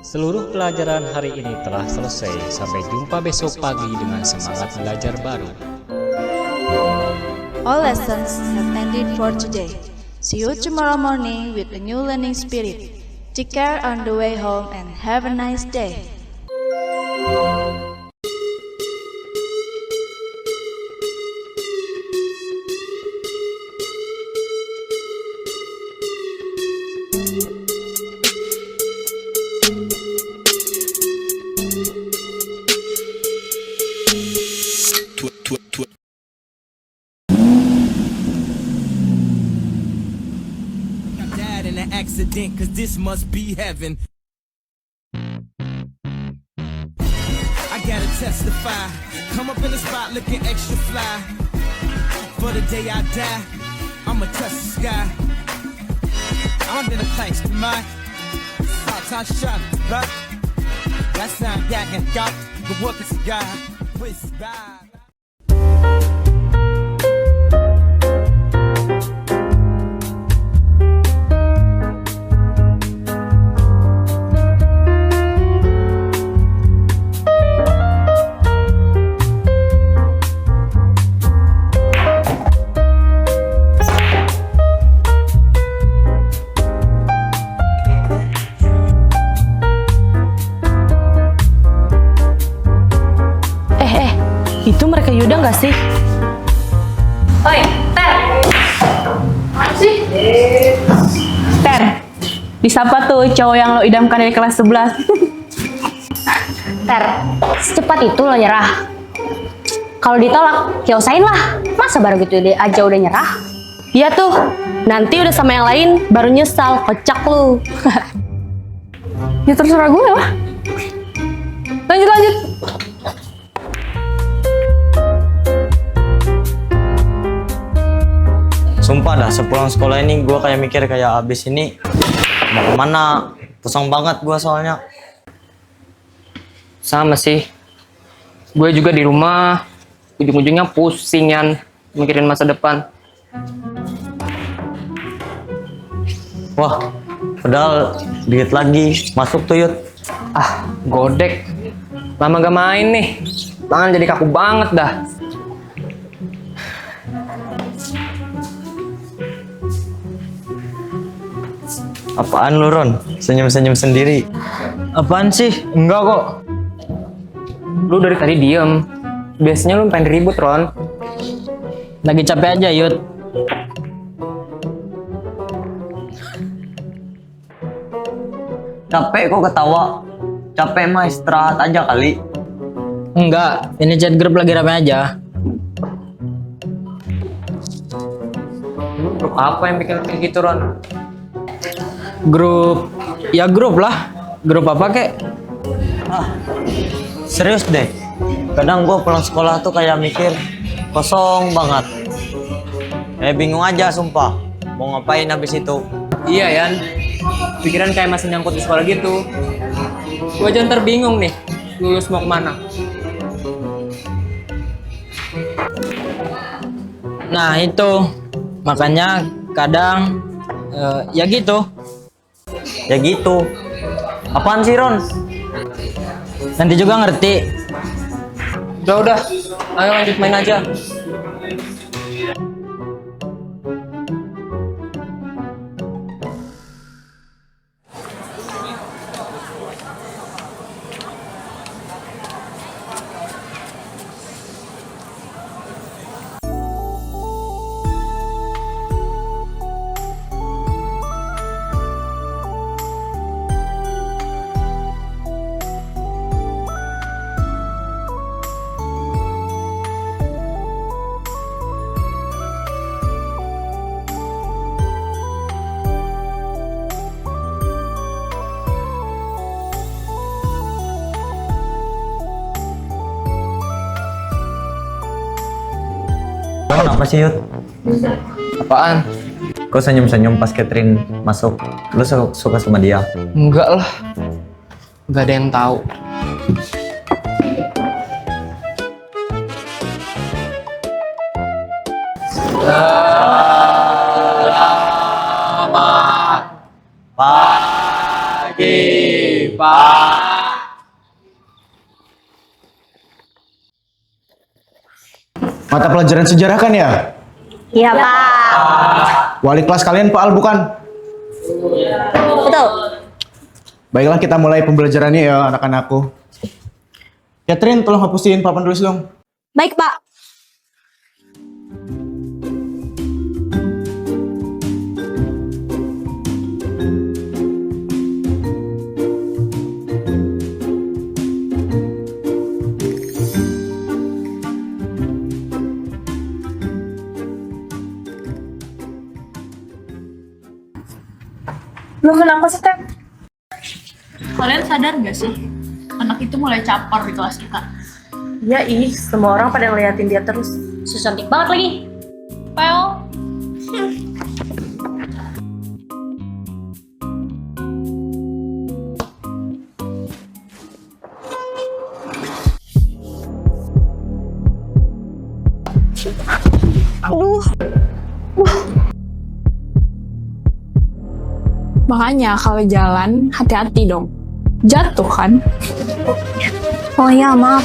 Seluruh pelajaran hari ini telah selesai. Sampai jumpa besok pagi dengan semangat belajar baru. All lessons have ended for today. See you tomorrow morning with a new learning spirit. Take care on the way home and have a nice day. Accident, cause this must be heaven. I gotta testify. Come up in the spot looking extra fly. For the day I die, I'ma touch the sky. I'm in the place to my South shot, right? That's how I'm yakking, got the work is a guy. Please bye. Itu mereka Yuda nggak sih? Oi, Ter! Apa sih? Ter, disapa tuh cowok yang lo idamkan dari kelas 11. Ter, secepat itu lo nyerah? Kalau ditolak, ya usahain lah. Masa baru gitu aja udah nyerah? Iya tuh, nanti udah sama yang lain baru nyesal, kocak lu. Ya terserah gue lah. Lanjut. Sumpah dah, sepulang sekolah ini gue kayak mikir kayak abis ini mau kemana. Pusing banget gue soalnya. Sama sih. Gue juga di rumah, ujung-ujungnya pusingan mikirin masa depan. Wah, padahal dikit lagi masuk tuh Yud. Ah, godek. Lama gak main nih. Tangan jadi kaku banget dah. Apaan lu Ron? Senyum-senyum sendiri. Apaan sih? Enggak kok. Lu dari tadi diem. Biasanya lu pengen ribut, Ron. Lagi capek aja, Yud. Capek kok ketawa? Capek mah istirahat aja kali. Enggak, ini chat grup lagi rame aja. Grup apa yang bikin kayak gitu, Ron? Grup lah. Grup apa kek? Ah, serius deh. Kadang gue pulang sekolah tuh kayak mikir kosong banget. Bingung aja sumpah. Mau ngapain habis itu? Iya, Yan. Pikiran kayak masih nyangkut di sekolah gitu. Gue aja ntar bingung nih, lulus mau kemana. Nah itu, makanya kadang ya gitu. Ya gitu. Apaan sih Ron? Nanti juga ngerti. Udah. Ayo lanjut main aja. Kenapa sih Yud? Apaan? Kok senyum-senyum pas Catherine masuk? Lu suka sama dia? Enggak lah. Enggak ada yang tahu. Selamat pagi Mata pelajaran sejarah kan ya? Iya, Pak. Wali kelas kalian Pak Al bukan? Betul. Baiklah kita mulai pembelajarannya ya anak-anakku. Catherine tolong hapusin papan tulis dong. Baik, Pak. Lu kenapa sih, Teh? Kalian sadar gak sih? Anak itu mulai caper di kelas kita. Ya ih, semua orang pada ngeliatin dia terus. Cantik banget lagi. Pel. Makanya kalau jalan hati-hati dong. Jatuh kan? Oh ya, maaf.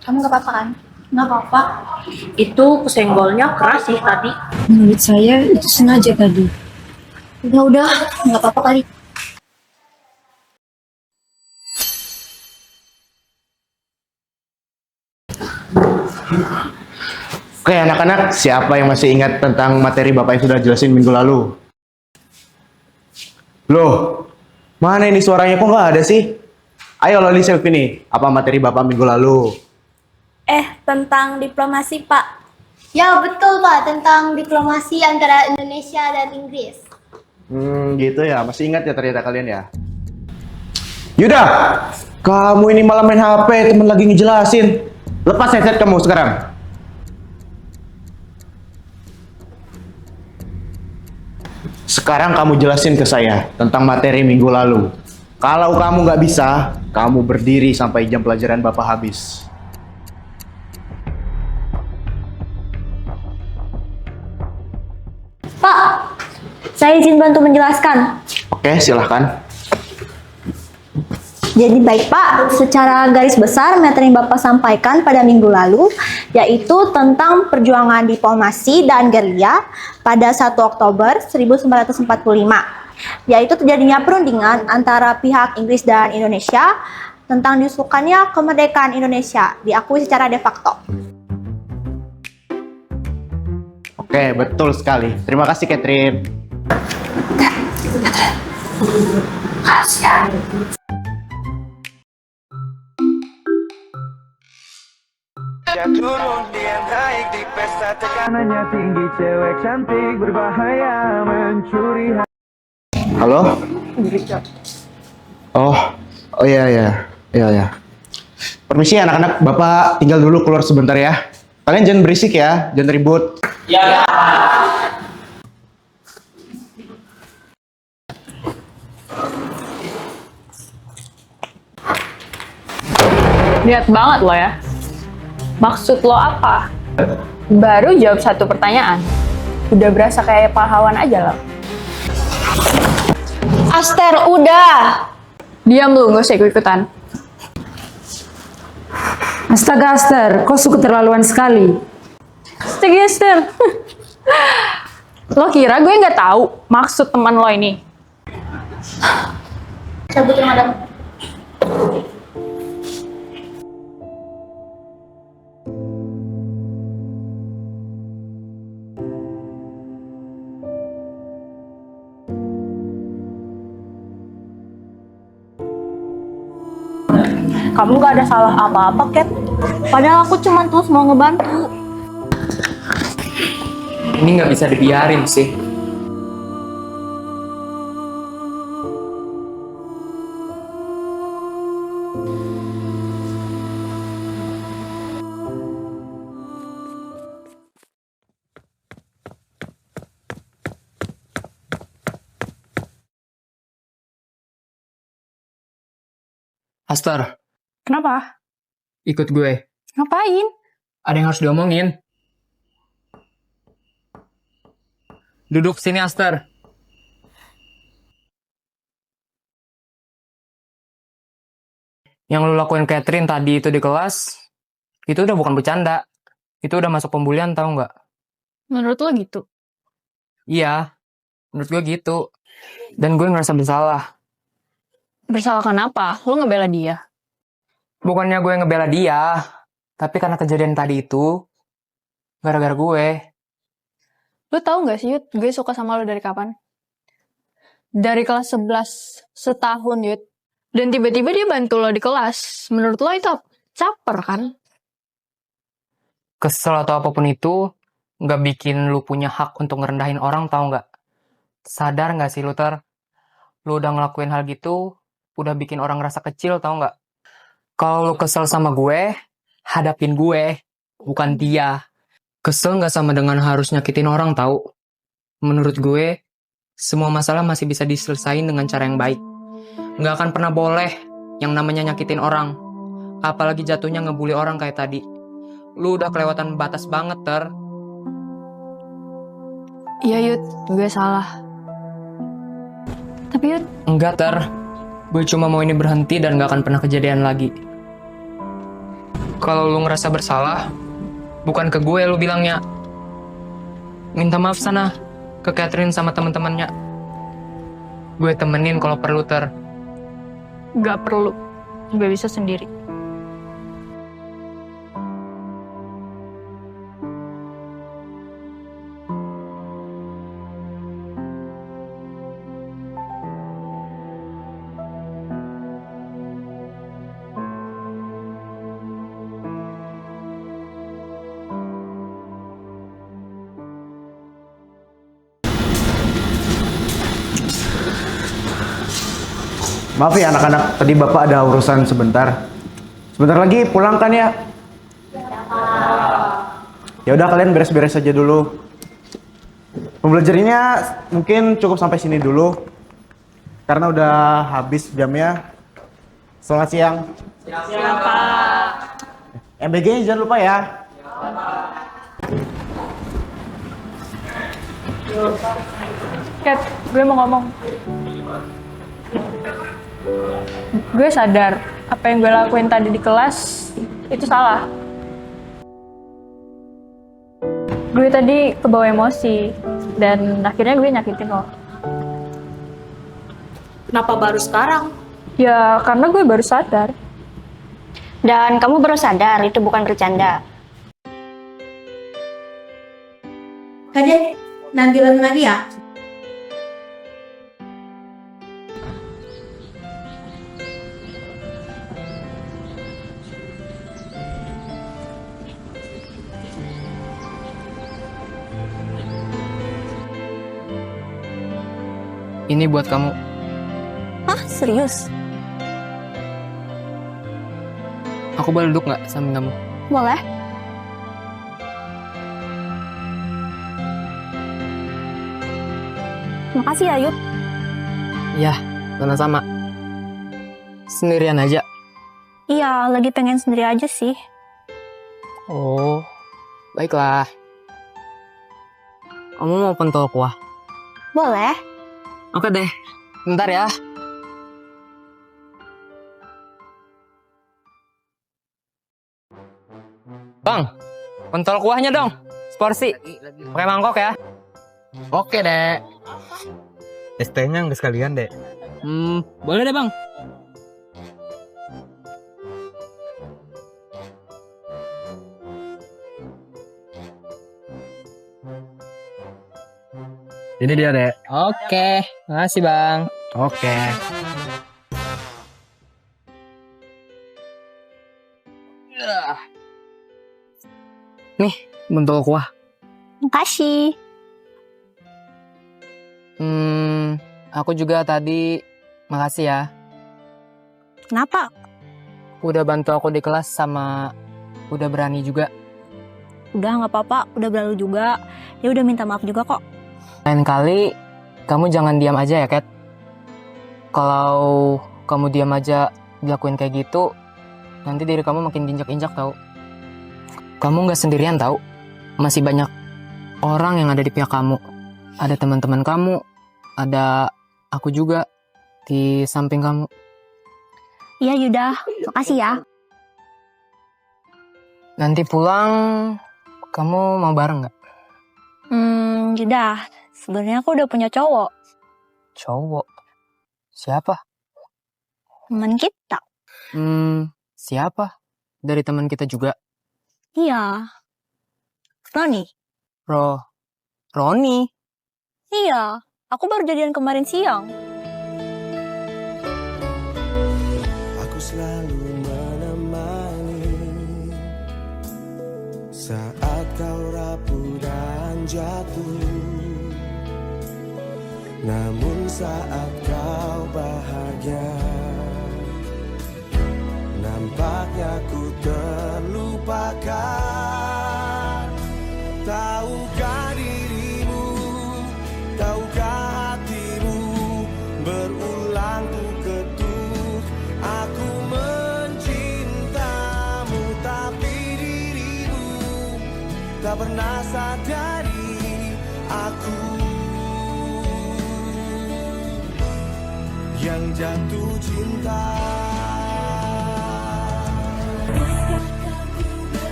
Kamu gak apa-apa kan? Nggak apa-apa. Itu kesenggolnya keras sih tadi. Menurut saya itu sengaja tadi. Udah, gak apa-apa kali. Oke anak-anak, siapa yang masih ingat tentang materi Bapak yang sudah jelasin minggu lalu? Loh, mana ini suaranya kok nggak ada sih? Ayo Loli Selvini, apa materi Bapak minggu lalu? Tentang diplomasi, Pak. Ya betul Pak, tentang diplomasi antara Indonesia dan Inggris. Gitu ya, masih ingat ya ternyata kalian ya? Yuda, kamu ini malah main HP, temen lagi ngejelasin. Lepas headset kamu sekarang. Sekarang kamu jelasin ke saya tentang materi minggu lalu. Kalau kamu nggak bisa, kamu berdiri sampai jam pelajaran Bapak habis. Pak, saya izin bantu menjelaskan. Oke, silahkan. Jadi baik Pak, secara garis besar materi yang Bapak sampaikan pada minggu lalu yaitu tentang perjuangan diplomasi dan gerilya pada 1 Oktober 1945, yaitu terjadinya perundingan antara pihak Inggris dan Indonesia tentang diusulkannya kemerdekaan Indonesia diakui secara de facto. Oke, betul sekali. Terima kasih, Catherine. Dia turun dia naik di pesta tekanannya tinggi, cewek cantik berbahaya mencuri. Halo? Oh iya. Permisi anak-anak, Bapak tinggal dulu keluar sebentar ya. Kalian jangan berisik ya, jangan ribut. Lihat banget lo ya. Maksud lo apa? Baru jawab satu pertanyaan. Udah berasa kayak pahlawan aja lo. Aster, udah! Diam lu, gak usah ikut-ikutan. Astaga Aster, kau suka keterlaluan sekali. Astaga, Esther. Lo kira gue nggak tahu maksud teman lo ini? Cabut madam. Kamu gak ada salah apa-apa, Kat. Padahal aku cuma terus mau ngebantu. Ini nggak bisa dibiarin sih. Aster, Kenapa? ikut gue. Ngapain? Ada yang harus diomongin. Duduk sini, Aster. Yang lu lakuin Catherine tadi itu di kelas, itu udah bukan bercanda. Itu udah masuk pembulian, tau nggak? Menurut lo gitu? Iya, menurut gue gitu. Dan gue ngerasa bersalah. Bersalah kenapa? Lo ngebela dia? Bukannya gue ngebela dia, tapi karena kejadian tadi itu, gara-gara gue. Lo tau gak sih, Yud, gue suka sama lo dari kapan? Dari kelas 11, setahun, Yud. Dan tiba-tiba dia bantu lo di kelas. Menurut lo itu caper, kan? Kesel atau apapun itu, nggak bikin lu punya hak untuk ngerendahin orang, tau nggak? Sadar nggak sih, Luther? Lu udah ngelakuin hal gitu, udah bikin orang ngerasa kecil, tau nggak? Kalau lu kesel sama gue, hadapin gue, bukan dia. Kesel nggak sama dengan harus nyakitin orang, tau? Menurut gue, semua masalah masih bisa diselesain dengan cara yang baik. Nggak akan pernah boleh yang namanya nyakitin orang. Apalagi jatuhnya ngebully orang kayak tadi. Lu udah kelewatan batas banget, Ter. Iya, Yud, gue salah. Tapi Yud... Enggak, Ter. Gue cuma mau ini berhenti dan gak akan pernah kejadian lagi. Kalau lu ngerasa bersalah, bukan ke gue lu bilangnya. Minta maaf sana ke Catherine sama teman-temannya. Gue temenin kalau perlu, Ter. Gak perlu. Gue bisa sendiri. Maaf ya anak-anak, tadi Bapak ada urusan sebentar. Sebentar lagi pulang kan ya? Ya udah kalian beres-beres aja dulu. Pembelajarannya mungkin cukup sampai sini dulu. Karena udah habis jamnya. Selamat siang. Siap, Pak. MBG-nya jangan lupa ya. Kat, gue mau ngomong. Gue sadar apa yang gue lakuin tadi di kelas itu salah. Gue tadi kebawa emosi dan akhirnya gue nyakitin lo. Kenapa baru sekarang? Ya karena gue baru sadar. Dan kamu baru sadar itu bukan bercanda. Kade, nanti lagi ya? Ini buat kamu. Hah, serius? Aku boleh duduk nggak samping kamu? Boleh? Makasih ya, Yud. Ya, sama-sama. Sendirian aja. Iya, lagi pengen sendiri aja sih. Oh, baiklah. Kamu mau pentol kuah? Boleh? Oke deh, bentar ya. Bang, pentol kuahnya dong, seporsi. Pakai mangkok ya. Oke deh. Es tehnya nggak sekalian deh. Boleh deh bang. Ini dia deh. Oke, makasih bang. Oke. Nih, pentol kuah. Makasih. Aku juga tadi makasih ya. Kenapa? Udah bantu aku di kelas sama udah berani juga. Udah nggak apa-apa, udah berlalu juga. Dia udah minta maaf juga kok. Lain kali kamu jangan diam aja ya, Kat. Kalau kamu diam aja dilakuin kayak gitu, nanti diri kamu makin diinjak-injak tau. Kamu nggak sendirian tau. Masih banyak orang yang ada di pihak kamu. ada teman-teman kamu, ada aku juga di samping kamu. Iya Yuda, makasih ya. Nanti pulang, kamu mau bareng nggak? Yuda, sebenarnya aku udah punya cowok. Cowok? Siapa? Teman kita. Siapa? Dari teman kita juga? Iya. Roni. Roni? Iya, aku baru jadian kemarin siang. Aku selalu menemani saat kau rapuh dan jatuh. Namun saat kau bahagia, nampaknya ku terlupakan. Tahukah dirimu, tahukah hatimu, berulang ku ketuk. Aku mencintamu, tapi dirimu tak pernah sadari. Aku yang jatuh cinta.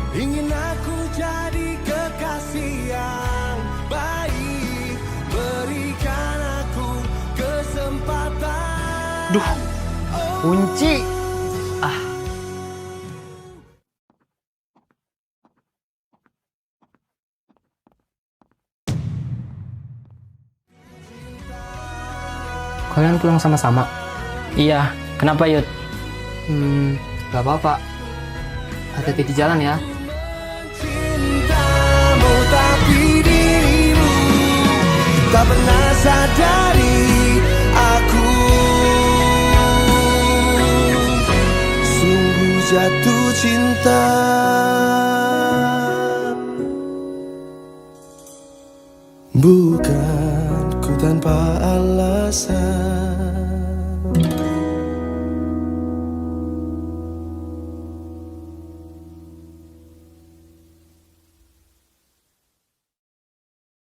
Ingin aku jadi kekasih yang baik, berikan aku kesempatan. Duh, kunci. Kalian pulang sama-sama? Iya, kenapa Yud? Gak apa-apa. Hati-hati di jalan ya. Cintamu tapi dirimu tak pernah sadari. Aku sungguh jatuh cinta. Bukan ku tanpa alasan,